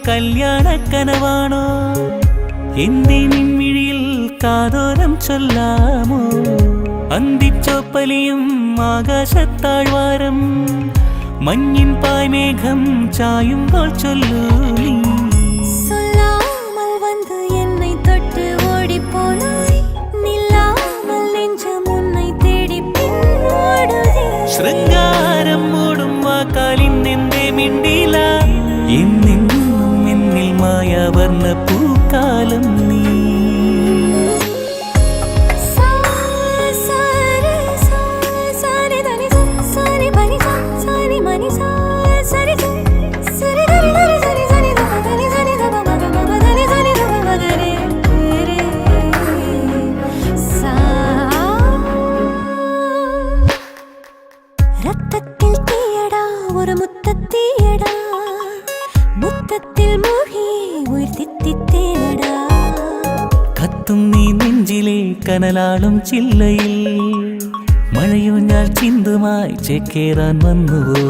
കല്യാണ കനവാണോ എന്തേ നിൻമിഴിയിൽ കാതോരം ചൊല്ലാമോ അന്തിച്ചോപ്പലിയും ആകാശത്താഴ്വാരം മഞ്ഞിൻ പായ്മേഘം ചായുമ്പോൾ ചൊല്ലൂ നീ சொல்லாமல் வந்து என்னை தொட்டு ஓடி போனாய் நில்லாமல் நெஞ்சம் உன்னை தேடி பின்னோடுதே ശൃംഗാരം മൂടും വാക്കാലിൻ എന്തേ മിണ്ടില എന്നെന്നും എന്നിൽ മായാവർണ്ണ പൂക്കാലം നീ ரத்தத்தில் தீயடா ஒரு முத்தத்தீயடா முத்தத்தில் மூழ்கி உயிர் தித்தித்தேனடா കത്തും നീ നെഞ്ചിലെ കനലാളും ചില്ലയിൽ മഴയോ ഞാൻ ചിന്തുമായി ചേക്കേറാൻ വന്നുവോ